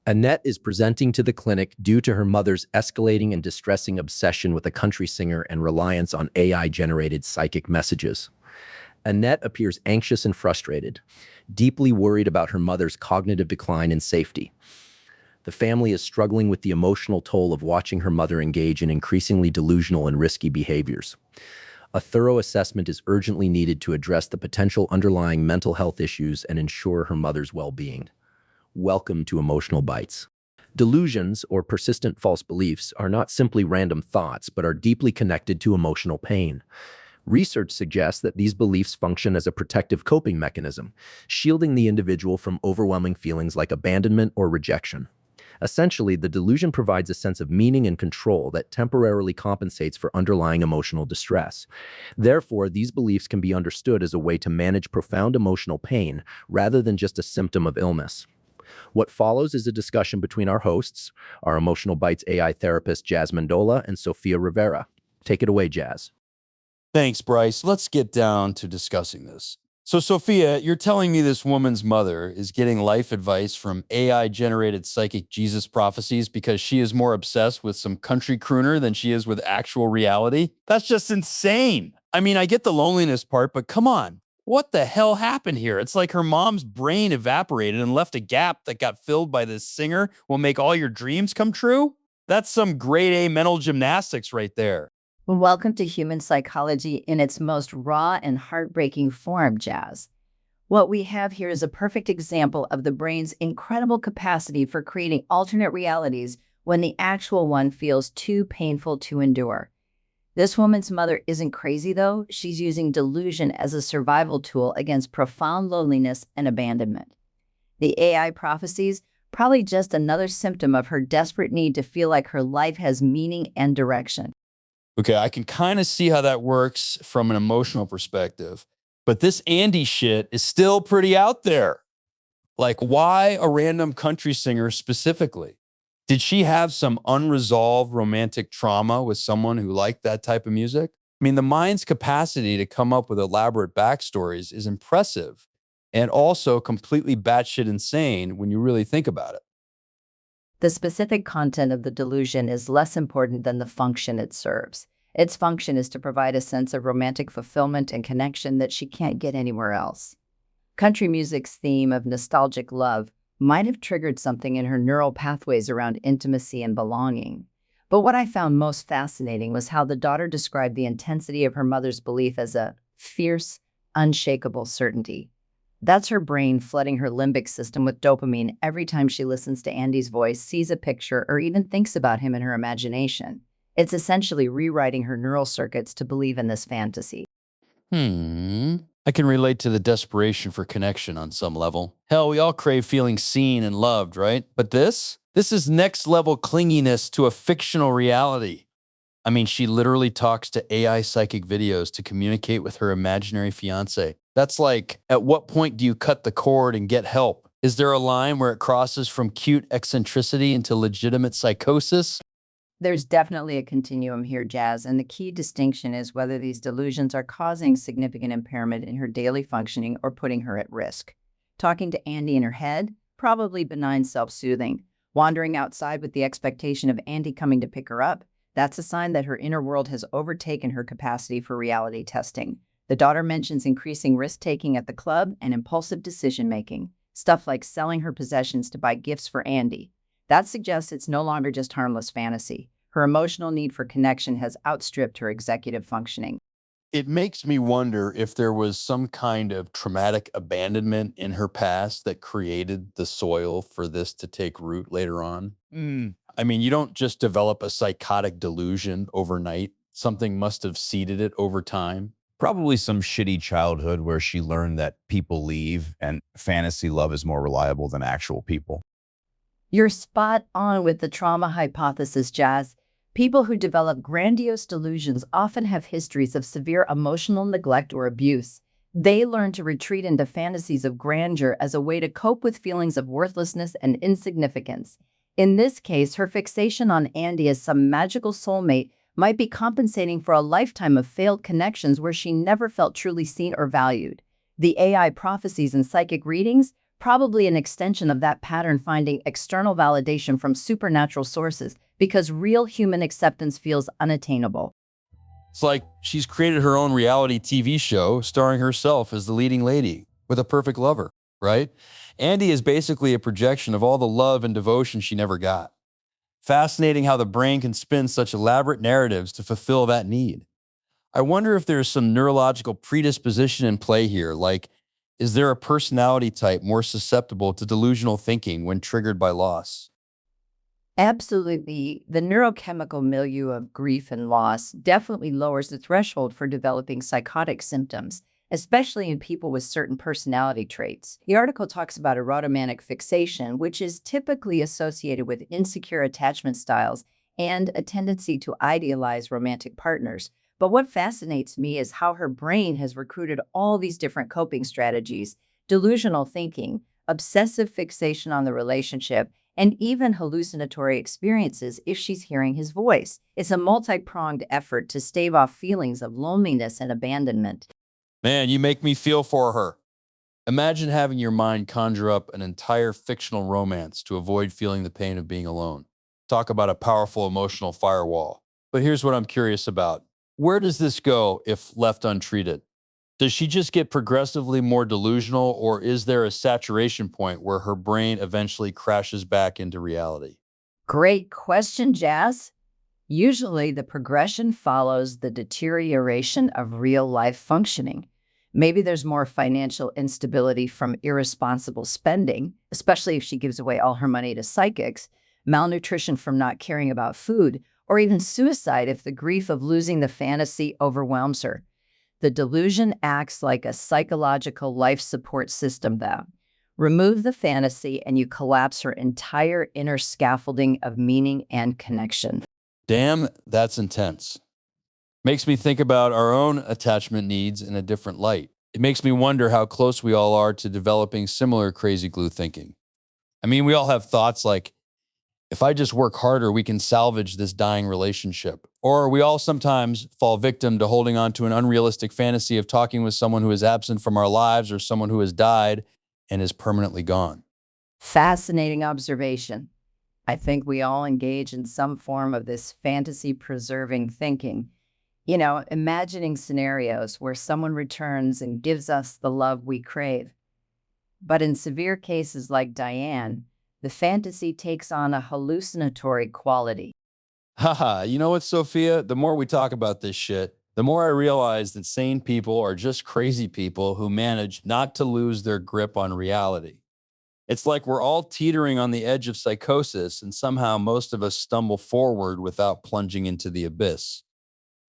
Annette is presenting to the clinic due to her mother's escalating and distressing obsession with a country singer and reliance on AI-generated psychic messages. Annette appears anxious and frustrated, deeply worried about her mother's cognitive decline and safety. The family is struggling with the emotional toll of watching her mother engage in increasingly delusional and risky behaviors. A thorough assessment is urgently needed to address the potential underlying mental health issues and ensure her mother's well-being. Welcome to Emotional Bytes. Delusions, or persistent false beliefs, are not simply random thoughts, but are deeply connected to emotional pain. Research suggests that these beliefs function as a protective coping mechanism, shielding the individual from overwhelming feelings like abandonment or rejection. Essentially, the delusion provides a sense of meaning and control that temporarily compensates for underlying emotional distress. Therefore, these beliefs can be understood as a way to manage profound emotional pain rather than just a symptom of illness. What follows is a discussion between our hosts, our Emotional Bytes AI therapist Jazz Mendola and Sophia Rivera. Take it away, Jazz. Thanks, Bryce. Let's get down to discussing this. So, Sophia, you're telling me this woman's mother is getting life advice from AI-generated psychic Jesus prophecies because she is more obsessed with some country crooner than she is with actual reality? That's just insane. I mean, I get the loneliness part, but come on. What the hell happened here? It's like her mom's brain evaporated and left a gap that got filled by this singer will make all your dreams come true? That's some grade A mental gymnastics right there. Welcome to human psychology in its most raw and heartbreaking form, Jazz. What we have here is a perfect example of the brain's incredible capacity for creating alternate realities when the actual one feels too painful to endure. This woman's mother isn't crazy, though. She's using delusion as a survival tool against profound loneliness and abandonment. The AI prophecies, probably just another symptom of her desperate need to feel like her life has meaning and direction. Okay, I can kind of see how that works from an emotional perspective. But this Andy shit is still pretty out there. Like, why a random country singer specifically? Did she have some unresolved romantic trauma with someone who liked that type of music? I mean, the mind's capacity to come up with elaborate backstories is impressive and also completely batshit insane when you really think about it. The specific content of the delusion is less important than the function it serves. Its function is to provide a sense of romantic fulfillment and connection that she can't get anywhere else. Country music's theme of nostalgic love might have triggered something in her neural pathways around intimacy and belonging. But what I found most fascinating was how the daughter described the intensity of her mother's belief as a fierce, unshakable certainty. That's her brain flooding her limbic system with dopamine every time she listens to Andy's voice, sees a picture, or even thinks about him in her imagination. It's essentially rewriting her neural circuits to believe in this fantasy. I can relate to the desperation for connection on some level. Hell, we all crave feeling seen and loved, right? But this is next level clinginess to a fictional reality. I mean, she literally talks to AI psychic videos to communicate with her imaginary fiance. That's like, at what point do you cut the cord and get help? Is there a line where it crosses from cute eccentricity into legitimate psychosis? There's definitely a continuum here, Jazz, and the key distinction is whether these delusions are causing significant impairment in her daily functioning or putting her at risk. Talking to Andy in her head, probably benign self-soothing. Wandering outside with the expectation of Andy coming to pick her up, that's a sign that her inner world has overtaken her capacity for reality testing. The daughter mentions increasing risk-taking at the club and impulsive decision-making, stuff like selling her possessions to buy gifts for Andy. That suggests it's no longer just harmless fantasy. Her emotional need for connection has outstripped her executive functioning. It makes me wonder if there was some kind of traumatic abandonment in her past that created the soil for this to take root later on. I mean, you don't just develop a psychotic delusion overnight. Something must have seeded it over time. Probably some shitty childhood where she learned that people leave and fantasy love is more reliable than actual people. You're spot on with the trauma hypothesis, Jazz. People who develop grandiose delusions often have histories of severe emotional neglect or abuse. They learn to retreat into fantasies of grandeur as a way to cope with feelings of worthlessness and insignificance. In this case, her fixation on Andy as some magical soulmate might be compensating for a lifetime of failed connections where she never felt truly seen or valued. The AI prophecies and psychic readings Probably an extension of that pattern, finding external validation from supernatural sources because real human acceptance feels unattainable. It's like she's created her own reality TV show starring herself as the leading lady with a perfect lover, right? Andy is basically a projection of all the love and devotion she never got. Fascinating how the brain can spin such elaborate narratives to fulfill that need. I wonder if there's some neurological predisposition in play here, like, is there a personality type more susceptible to delusional thinking when triggered by loss? Absolutely. The neurochemical milieu of grief and loss definitely lowers the threshold for developing psychotic symptoms, especially in people with certain personality traits. The article talks about erotomanic fixation, which is typically associated with insecure attachment styles and a tendency to idealize romantic partners. But what fascinates me is how her brain has recruited all these different coping strategies: delusional thinking, obsessive fixation on the relationship, and even hallucinatory experiences if she's hearing his voice. It's a multi-pronged effort to stave off feelings of loneliness and abandonment. Man, you make me feel for her. Imagine having your mind conjure up an entire fictional romance to avoid feeling the pain of being alone. Talk about a powerful emotional firewall. But here's what I'm curious about. Where does this go if left untreated? Does she just get progressively more delusional, or is there a saturation point where her brain eventually crashes back into reality? Great question, Jazz. Usually, the progression follows the deterioration of real life functioning. Maybe there's more financial instability from irresponsible spending, especially if she gives away all her money to psychics, malnutrition from not caring about food, or even suicide if the grief of losing the fantasy overwhelms her. The delusion acts like a psychological life support system, though. Remove the fantasy and you collapse her entire inner scaffolding of meaning and connection. Damn, that's intense. Makes me think about our own attachment needs in a different light. It makes me wonder how close we all are to developing similar crazy glue thinking. I mean, we all have thoughts like, if I just work harder, we can salvage this dying relationship. Or we all sometimes fall victim to holding on to an unrealistic fantasy of talking with someone who is absent from our lives or someone who has died and is permanently gone. Fascinating observation. I think we all engage in some form of this fantasy preserving thinking. Imagining scenarios where someone returns and gives us the love we crave. But in severe cases like Diane, the fantasy takes on a hallucinatory quality. Haha, you know what, Sophia? The more we talk about this shit, the more I realize that sane people are just crazy people who manage not to lose their grip on reality. It's like we're all teetering on the edge of psychosis, and somehow most of us stumble forward without plunging into the abyss.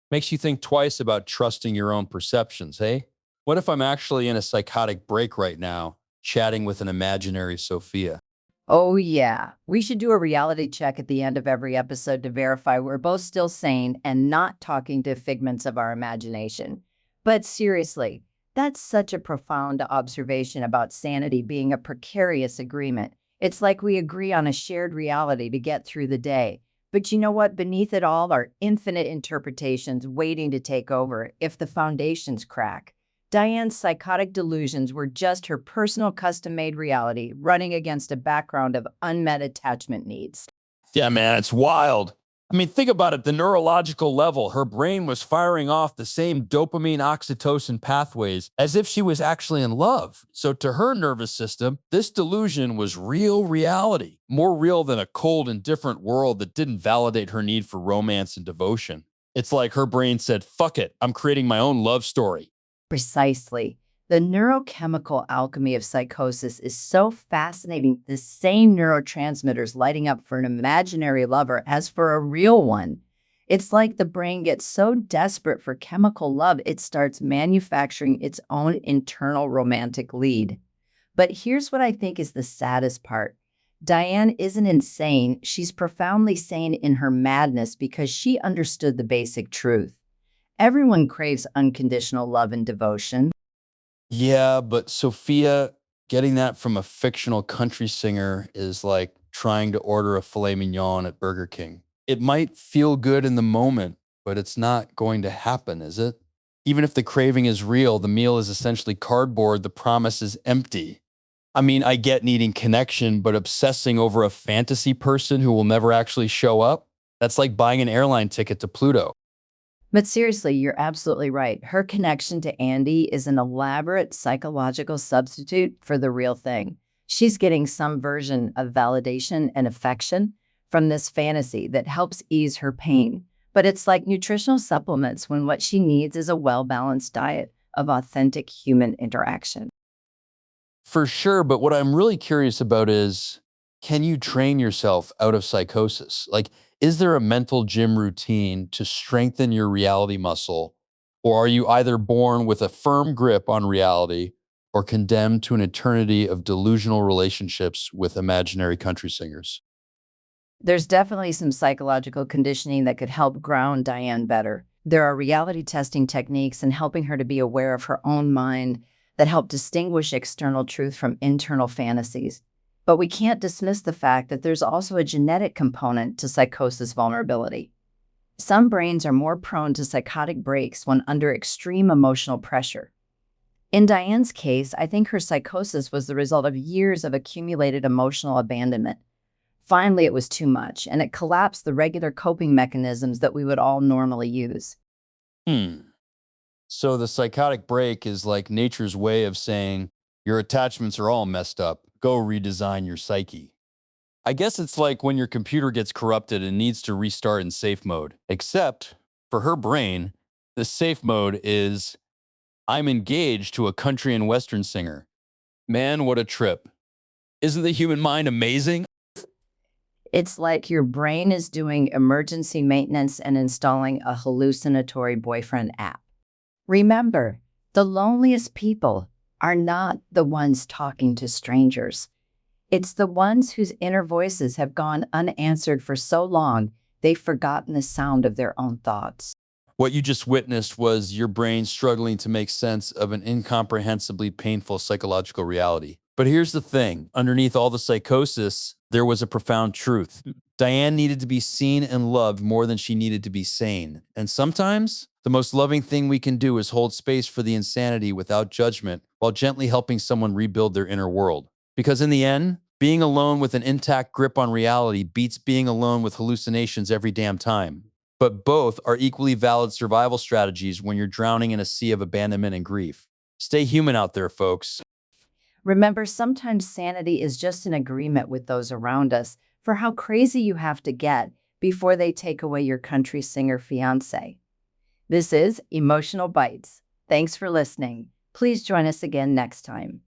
Makes you think twice about trusting your own perceptions, hey? What if I'm actually in a psychotic break right now, chatting with an imaginary Sophia? Oh, yeah. We should do a reality check at the end of every episode to verify we're both still sane and not talking to figments of our imagination. But seriously, that's such a profound observation about sanity being a precarious agreement. It's like we agree on a shared reality to get through the day. But you know what? Beneath it all are infinite interpretations waiting to take over if the foundations crack. Diane's psychotic delusions were just her personal custom-made reality running against a background of unmet attachment needs. Yeah, man, it's wild. I mean, think about it, the neurological level. Her brain was firing off the same dopamine oxytocin pathways as if she was actually in love. So to her nervous system, this delusion was real reality, more real than a cold, indifferent world that didn't validate her need for romance and devotion. It's like her brain said, fuck it, I'm creating my own love story. Precisely. The neurochemical alchemy of psychosis is so fascinating. The same neurotransmitters lighting up for an imaginary lover as for a real one. It's like the brain gets so desperate for chemical love, it starts manufacturing its own internal romantic lead. But here's what I think is the saddest part. Diane isn't insane. She's profoundly sane in her madness because she understood the basic truth. Everyone craves unconditional love and devotion. Yeah, but Sophia, getting that from a fictional country singer is like trying to order a filet mignon at Burger King. It might feel good in the moment, but it's not going to happen, is it? Even if the craving is real, the meal is essentially cardboard, the promise is empty. I mean, I get needing connection, but obsessing over a fantasy person who will never actually show up? That's like buying an airline ticket to Pluto. But seriously, you're absolutely right. Her connection to Andy is an elaborate psychological substitute for the real thing. She's getting some version of validation and affection from this fantasy that helps ease her pain. But it's like nutritional supplements when what she needs is a well-balanced diet of authentic human interaction. For sure, but what I'm really curious about is, can you train yourself out of psychosis? Like, is there a mental gym routine to strengthen your reality muscle? Or are you either born with a firm grip on reality or condemned to an eternity of delusional relationships with imaginary country singers? There's definitely some psychological conditioning that could help ground Diane better. There are reality testing techniques and helping her to be aware of her own mind that help distinguish external truth from internal fantasies. But we can't dismiss the fact that there's also a genetic component to psychosis vulnerability. Some brains are more prone to psychotic breaks when under extreme emotional pressure. In Diane's case, I think her psychosis was the result of years of accumulated emotional abandonment. Finally, it was too much, and it collapsed the regular coping mechanisms that we would all normally use. Hmm. So the psychotic break is like nature's way of saying, your attachments are all messed up. Go redesign your psyche. I guess it's like when your computer gets corrupted and needs to restart in safe mode. Except for her brain, the safe mode is, I'm engaged to a country and western singer. Man, what a trip. Isn't the human mind amazing? It's like your brain is doing emergency maintenance and installing a hallucinatory boyfriend app. Remember, the loneliest people are not the ones talking to strangers. It's the ones whose inner voices have gone unanswered for so long, they've forgotten the sound of their own thoughts. What you just witnessed was your brain struggling to make sense of an incomprehensibly painful psychological reality. But here's the thing, underneath all the psychosis, there was a profound truth. Diane needed to be seen and loved more than she needed to be sane. And sometimes, the most loving thing we can do is hold space for the insanity without judgment while gently helping someone rebuild their inner world. Because in the end, being alone with an intact grip on reality beats being alone with hallucinations every damn time. But both are equally valid survival strategies when you're drowning in a sea of abandonment and grief. Stay human out there, folks. Remember, sometimes sanity is just an agreement with those around us for how crazy you have to get before they take away your country singer fiancé. This is Emotional Bytes. Thanks for listening. Please join us again next time.